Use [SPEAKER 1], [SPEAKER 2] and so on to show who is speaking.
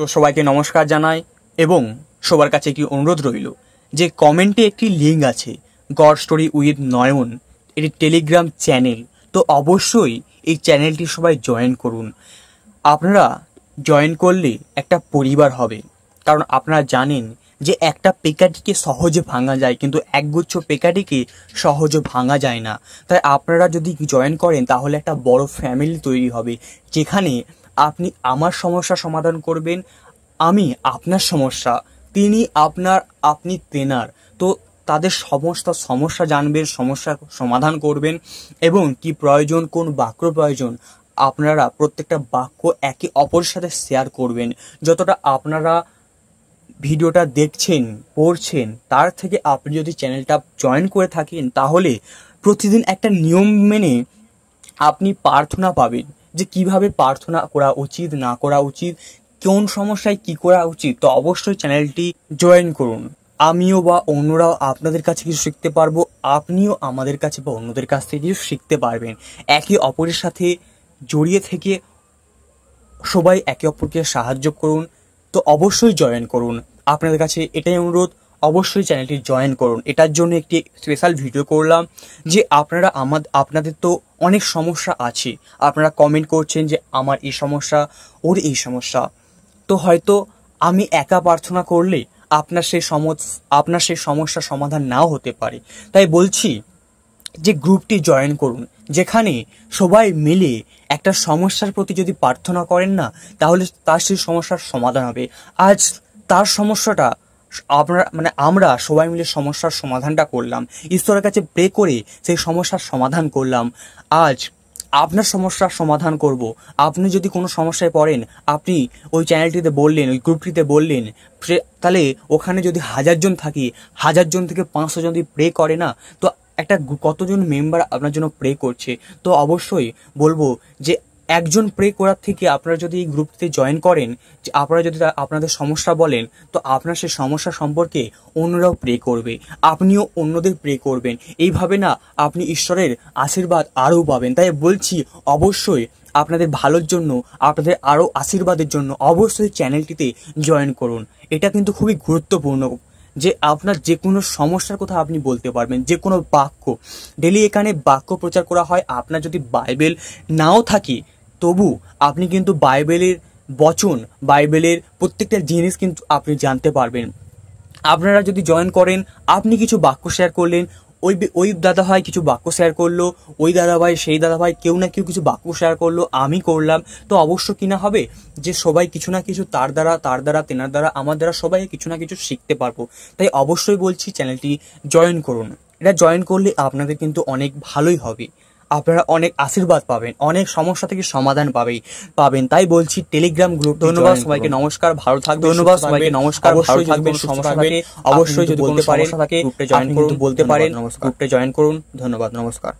[SPEAKER 1] তো সবাইকে নমস্কার জানাই এবং সবার কাছে একটি অনুরোধ রইল যে কমেন্টে একটি লিঙ্ক আছে গড স্টোরি উইথ নয়ন, এটি টেলিগ্রাম চ্যানেল। তো অবশ্যই এই চ্যানেলটি সবাই জয়েন করুন। আপনারা জয়েন করলে একটা পরিবার হবে, কারণ আপনারা জানেন যে একটা পেকাটিকে সহজে ভাঙা যায় কিন্তু একগুচ্ছ পেকাটিকে সহজে ভাঙা যায় না। তাই আপনারা যদি জয়েন করেন তাহলে একটা বড় ফ্যামিলি তৈরি হবে, যেখানে আপনি আমার সমস্যার সমাধান করবেন, আমি আপনার সমস্যা, তিনি আপনার, আপনি তেনার। তো তাদের সমস্ত সমস্যা জানবেন, সমস্যার সমাধান করবেন এবং কি প্রয়োজন, কোন বাক্য প্রয়োজন, আপনারা প্রত্যেকটা বাক্য একে অপরের সাথে শেয়ার করবেন। যতটা আপনারা ভিডিওটা দেখছেন, পড়ছেন, তার থেকে আপনি যদি চ্যানেলটা জয়েন করে থাকেন তাহলে প্রতিদিন একটা নিয়ম মেনে আপনি প্রার্থনা পাবেন যে কিভাবে প্রার্থনা করা উচিত, না করা উচিত, কোন সমস্যায় কি করা উচিত। তো অবশ্যই চ্যানেলটি জয়েন করুন। আমিও বা অন্যরাও আপনাদের কাছে কিছু শিখতে পারবো, আপনিও আমাদের কাছে বা অন্যদের কাছ থেকে কিছু শিখতে পারবেন। একে অপরের সাথে জড়িয়ে থেকে সবাই একে অপরকে সাহায্য করুন। তো অবশ্যই জয়েন করুন। আপনাদের কাছে এটাই অনুরোধ, অবশ্যই চ্যানেলটি জয়েন করুন। এটার জন্য একটি স্পেশাল ভিডিও করলাম যে আপনাদের তো অনেক সমস্যা আছে, আপনারা কমেন্ট করছেন যে আমার এই সমস্যা, ওর এই সমস্যা। তো হয়তো আমি একা প্রার্থনা করলে আপনার সেই সমস্যার সমাধান নাও হতে পারে। তাই বলছি যে গ্রুপটি জয়েন করুন, যেখানে সবাই মিলে একটা সমস্যার প্রতি যদি প্রার্থনা করেন না, তাহলে তার সেই সমস্যার সমাধান হবে। আজ তার সমস্যাটা আমরা সবাই মিলে সমস্যার সমাধানটা করলাম, ঈশ্বরের কাছে প্রে করে সেই সমস্যার সমাধান করলাম। আজ আপনার সমস্যার সমাধান করব। আপনি যদি কোনো সমস্যায় পড়েন, আপনি ওই চ্যানেলটিতে বললেন, ওই গ্রুপটিতে বললেন, তাহলে ওখানে যদি 1000 জন থাকি, 1000 জন থেকে 500 জন যদি প্রে করে না, তো একটা কতজন মেম্বার আপনার জন্য প্রে করছে। তো অবশ্যই বলবো যে একজন প্রে করার থেকে আপনারা যদি এই গ্রুপটিতে জয়েন করেন, যে আপনারা যদি আপনাদের সমস্যা বলেন, তো আপনার সেই সমস্যা সম্পর্কে অন্যরাও প্রে করবে, আপনিও অন্যদের প্রে করবেন। এইভাবে না আপনি ঈশ্বরের আশীর্বাদ আরও পাবেন। তাই বলছি অবশ্যই আপনাদের ভালোর জন্য, আপনাদের আরও আশীর্বাদের জন্য অবশ্যই চ্যানেলটিতে জয়েন করুন। এটা কিন্তু খুবই গুরুত্বপূর্ণ যে আপনার যে কোনো সমস্যার কথা আপনি বলতে পারবেন, যে কোনো বাক্য। ডেলি এখানে বাক্য প্রচার করা হয়। আপনার যদি বাইবেল নাও থাকে তবু আপনি কিন্তু বাইবেলের বচন, বাইবেলের প্রত্যেকটা জিনিস কিন্তু আপনি জানতে পারবেন। আপনারা যদি জয়েন করেন, আপনি কিছু বাক্য শেয়ার করলেন, ওই দাদাভাই কিছু বাক্য শেয়ার করলো, ওই দাদাভাই, সেই দাদাভাই, কেউ না কেউ কিছু বাক্য শেয়ার করলো, আমি করলাম। তো অবশ্য কিনা হবে যে সবাই কিছু না কিছু তার দ্বারা, তেনার দ্বারা, আমার দ্বারা সবাই কিছু না কিছু শিখতে পারবো। তাই অবশ্যই বলছি চ্যানেলটি জয়েন করুন। এটা জয়েন করলে আপনাদের কিন্তু অনেক ভালোই হবে, আপনারা অনেক আশীর্বাদ পাবেন, অনেক সমস্যা থেকে সমাধান পাবেন। তাই বলছি টেলিগ্রাম গ্রুপ। ধন্যবাদ সবাইকে, নমস্কার, ভালো থাকবেন। ধন্যবাদ সবাইকে, নমস্কার, ভালো থাকবেন, সমস্যা থাকে অবশ্যই যদি বলতে পারেন গ্রুপে জয়েন করুন, বলতে পারেন গ্রুপে জয়েন করুন। ধন্যবাদ, নমস্কার।